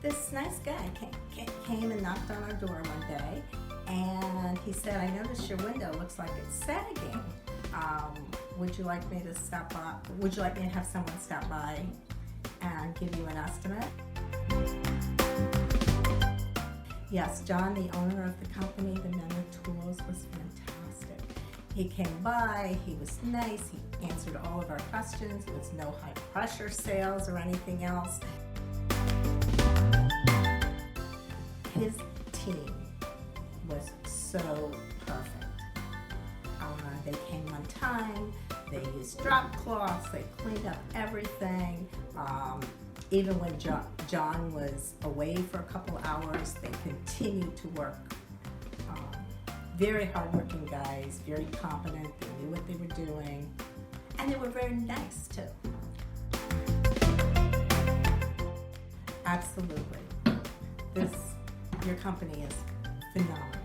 this nice guy came and knocked on our door one day, and he said, I noticed your window looks like it's sagging. Would you like me to stop by? Would you like me to have someone stop by and give you an estimate? Yes, John, the owner of the company, the Men with Tools, was fantastic. He came by, he was nice, he answered all of our questions. There was no high pressure sales or anything else. His team was so perfect. They came on time, they used drop cloths, they cleaned up everything. Even when John was away for a couple hours, they continued to work. Very hardworking guys, very competent, they knew what they were doing, and they were very nice too. Absolutely. Your company is phenomenal.